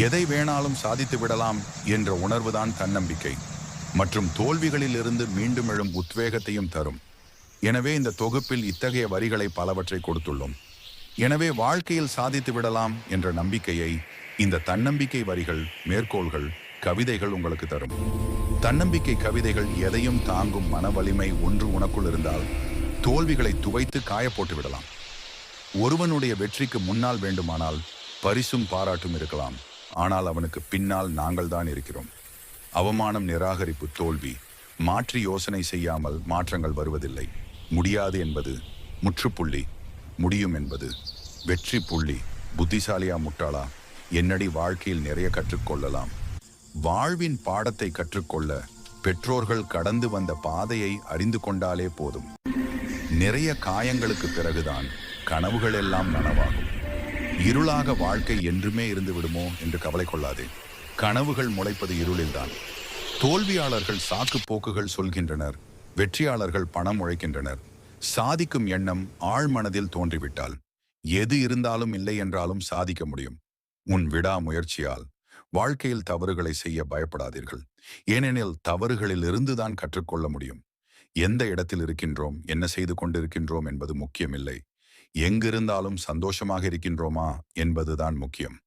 எதை வேணாலும் சாதித்து விடலாம் என்ற உணர்வுதான் தன்னம்பிக்கை மற்றும் தோல்விகளில் இருந்து மீண்டும் எழும் உத்வேகத்தையும் தரும். எனவே இந்த தொகுப்பில் இத்தகைய வரிகளை பலவற்றை கொடுத்துள்ளோம். எனவே வாழ்க்கையில் சாதித்து விடலாம் என்ற நம்பிக்கையை இந்த தன்னம்பிக்கை வரிகள், மேற்கோள்கள், கவிதைகள் உங்களுக்கு தரும். தன்னம்பிக்கை கவிதைகள் எதையும் தாங்கும் மன வலிமை ஒன்று உனக்குள் இருந்தால் தோல்விகளை துவைத்து காய போட்டு விடலாம். ஒருவனுடைய வெற்றிக்கு முன்னால் வேண்டுமானால் பரிசும் பாராட்டும் இருக்கலாம், ஆனால் அவனுக்கு பின்னால் நாங்கள் தான் இருக்கிறோம். அவமானம், நிராகரிப்பு, தோல்வி, மாற்றி யோசனை செய்யாமல் மாற்றங்கள் வருவதில்லை. முடியாது என்பது முற்றுப்புள்ளி, முடியும் என்பது வெற்றி புள்ளி. புத்திசாலியா முட்டாளா? என்னடி வாழ்க்கையில் நிறைய கற்றுக்கொள்ளலாம். வாழ்வின் பாடத்தை கற்றுக்கொள்ள பெற்றோர்கள் கடந்து வந்த பாதையை அறிந்து கொண்டாலே போதும். நிறைய காயங்களுக்கு பிறகுதான் கனவுகள் எல்லாம் நனவாகும். இருளாக வாழ்க்கை என்றுமே இருந்து விடுமோ என்று கவலை கொள்ளாதே. கனவுகள் முளைப்பது இருளில்தான். தோல்வியாளர்கள் சாக்கு போக்குகள் சொல்கின்றனர், வெற்றியாளர்கள் பணம் உழைக்கின்றனர். சாதிக்கும் எண்ணம் ஆழ்மனதில் தோன்றிவிட்டால் எது இருந்தாலும் இல்லை என்றாலும் சாதிக்க முடியும். உன் விடாமுயற்சியால் வாழ்க்கையில் தவறுகளை செய்ய பயப்படாதீர்கள். ஏனெனில் தவறுகளில் இருந்துதான் கற்றுக்கொள்ள முடியும். எந்த இடத்தில் இருக்கின்றோம், என்ன செய்து கொண்டிருக்கின்றோம் என்பது முக்கியமில்லை. எங்கிருந்தாலும் சந்தோஷமாக இருக்கின்றோமா என்பதுதான் முக்கியம்.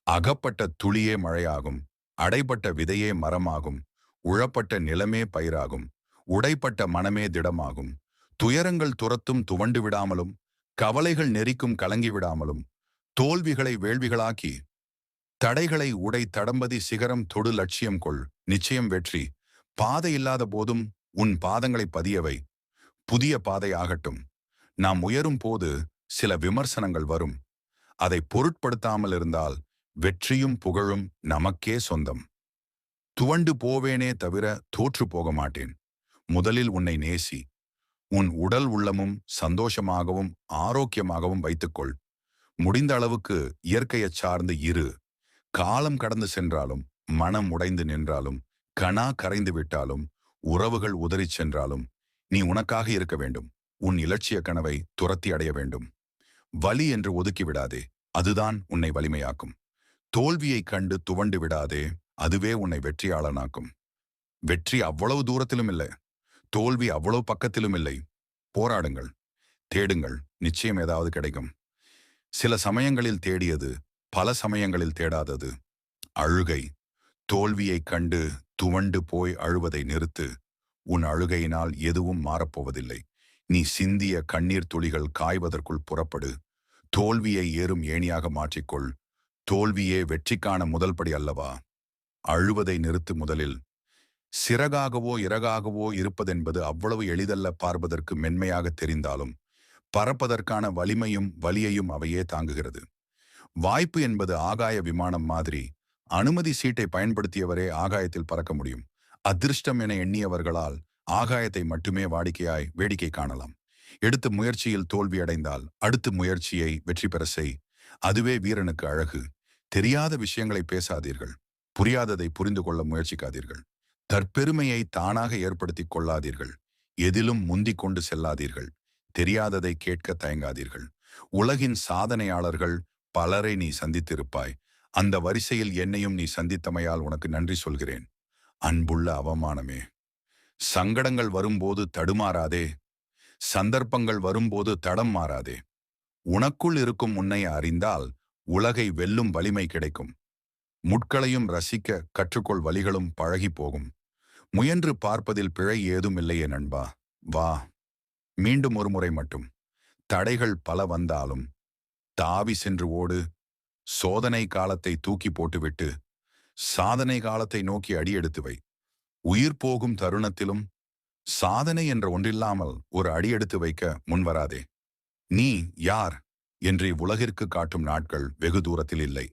அகப்பட்ட துளியே மழையாகும், அடைப்பட்ட விதையே மரமாகும், உழப்பட்ட நிலமே பயிராகும், உடைப்பட்ட மனமே திடமாகும். துயரங்கள் துரத்தும் துவண்டு விடாமலும், கவலைகள் நெறிக்கும் கலங்கி விடாமலும், தோல்விகளை வேள்விகளாக்கி தடைகளை உடை தடம்பதி சிகரம் தொடு லட்சியம் கொள். நிச்சயம் வெற்றி. பாதை இல்லாத போதும் உன் பாதங்களை பதியவை. புதிய பாதை ஆகட்டும். நாம் உயரும் போது சில விமர்சனங்கள் வரும். அதை பொருட்படுத்தாமல் இருந்தால் வெற்றியும் புகழும் நமக்கே சொந்தம். துவண்டு போவேனே தவிர தோற்று போக மாட்டேன். முதலில் உன்னை நேசி. உன் உடல் உள்ளமும் சந்தோஷமாகவும் ஆரோக்கியமாகவும் வைத்துக்கொள். முடிந்த அளவுக்கு இயற்கையைச் சார்ந்து இரு. காலம் கடந்து சென்றாலும், மனம் உடைந்து நின்றாலும், கணா கரைந்து விட்டாலும், உறவுகள் உதறிச் சென்றாலும் நீ உனக்காக இருக்க வேண்டும். உன் இலட்சிய கனவை துரத்தி அடைய வேண்டும். வலி என்று ஒதுக்கி விடாதே, அதுதான் உன்னை வலிமையாக்கும். தோல்வியை கண்டு துவண்டு விடாதே, அதுவே உன்னை வெற்றியாளனாக்கும். வெற்றி அவ்வளவு தூரத்திலும் இல்லை, தோல்வி அவ்வளவு பக்கத்திலும் இல்லை. போராடுங்கள், தேடுங்கள், நிச்சயம் ஏதாவது கிடைக்கும். சில சமயங்களில் தேடியது பல சமயங்களில் தேடாதது. அழுகை. தோல்வியை கண்டு துவண்டு போய் அழுவதை நிறுத்து. உன் அழுகையினால் எதுவும் மாறப்போவதில்லை. நீ சிந்திய கண்ணீர் துளிகள் காய்வதற்குள் புறப்படு. தோல்வியை ஏறும் ஏணியாக மாற்றிக்கொள். தோல்வியே வெற்றிக்கான முதல் படி அல்லவா? அழுவதை நிறுத்து முதலில். சிறகாகவோ இறகாகவோ இருப்பதென்பது அவ்வளவு எளிதல்ல. பார்ப்பதற்கு மென்மையாக தெரிந்தாலும் பறப்பதற்கான வலிமையும் வலியையும் அவையே தாங்குகிறது. வாய்ப்பு என்பது ஆகாய விமானம் மாதிரி. அனுமதி சீட்டை பயன்படுத்தியவரே ஆகாயத்தில் பறக்க முடியும். அதிர்ஷ்டம் என எண்ணியவர்களால் ஆகாயத்தை மட்டுமே வாடிக்கையாய் வேடிக்கை காணலாம். எடுத்த முயற்சியில் தோல்வி அடைந்தால் அடுத்த முயற்சியை வெற்றி பெற செய். அதுவே வீரனுக்கு அழகு. தெரியாத விஷயங்களை பேசாதீர்கள். புரியாததை புரிந்து கொள்ள முயற்சிக்காதீர்கள். தற்பெருமையை தானாக ஏற்படுத்திக் கொள்ளாதீர்கள். எதிலும் முந்திக் கொண்டு செல்லாதீர்கள். தெரியாததை கேட்க தயங்காதீர்கள். உலகின் சாதனையாளர்கள் பலரை நீ சந்தித்திருப்பாய். அந்த வரிசையில் என்னையும் நீ சந்தித்தமையால் உனக்கு நன்றி சொல்கிறேன். அன்புள்ள அவமானமே, சங்கடங்கள் வரும்போது தடுமாறாதே. சந்தர்ப்பங்கள் வரும்போது தடம் மாறாதே. உனக்குள் இருக்கும் உன்னை அறிந்தால் உலகை வெல்லும் வலிமை கிடைக்கும். முட்களையும் ரசிக்க கற்றுக்கொள், வலிகளும் பழகி போகும். முயன்று பார்ப்பதில் பிழை ஏதும் இல்லையே நண்பா. வா, மீண்டும் ஒரு முறை மட்டும். தடைகள் பல வந்தாலும் தாவி சென்று ஓடு. சோதனை காலத்தை தூக்கி போட்டுவிட்டு சாதனை காலத்தை நோக்கி அடியெடுத்து வை. உயிர் போகும் தருணத்திலும் சாதனை என்ற ஒன்றில்லாமல் ஒரு அடியெடுத்து வைக்க முன்வராதே. நீ யார் என்று உலகிற்கு காட்டும் நாட்கள் வெகு தூரத்தில் இல்லை,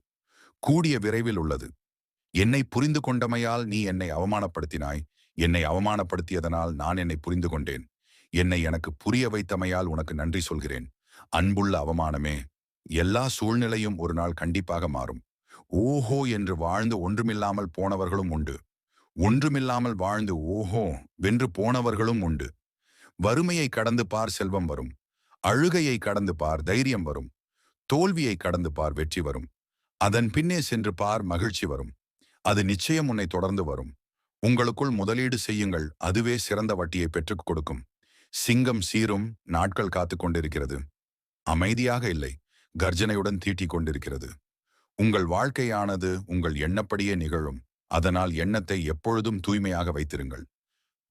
கூடிய விரைவில் உள்ளது. என்னை புரிந்து கொண்டமையால் நீ என்னை அவமானப்படுத்தினாய். என்னை அவமானப்படுத்தியதனால் நான் என்னை புரிந்து கொண்டேன். என்னை எனக்கு புரிய வைத்தமையால் உனக்கு நன்றி சொல்கிறேன். அன்புள்ள அவமானமே, எல்லா சூழ்நிலையும் ஒரு நாள் கண்டிப்பாக மாறும். ஓஹோ என்று வாழ்ந்து ஒன்றுமில்லாமல் போனவர்களும் உண்டு. ஒன்றுமில்லாமல் வாழ்ந்து ஓஹோ வென்று போனவர்களும் உண்டு. வறுமையை கடந்து பார், செல்வம் வரும். அழுகையை கடந்து பார், தைரியம் வரும். தோல்வியை கடந்து பார், வெற்றி வரும். அதன் பின்னே சென்று பார், மகிழ்ச்சி வரும். அது நிச்சயம் உன்னை தொடர்ந்து வரும். உங்களுக்குள் முதலீடு செய்யுங்கள், அதுவே சிறந்த வட்டியை பெற்றுக் கொடுக்கும். சிங்கம் சீரும், நாட்கள் காத்துக் கொண்டிருக்கிறது. அமைதியாக இல்லை, கர்ஜனையுடன் தீட்டிக் கொண்டிருக்கிறது. உங்கள் வாழ்க்கையானது உங்கள் எண்ணப்படியே நிகழும். அதனால் எண்ணத்தை எப்பொழுதும் தூய்மையாக வைத்திருங்கள்.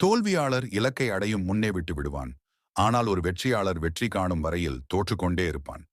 தோல்வியாளர் இலக்கை அடையும் முன்னே விட்டு விடுவான். ஆனால் ஒரு வெற்றியாளர் வெற்றி காணும் வரையில் தோற்றுக்கொண்டே இருப்பான்.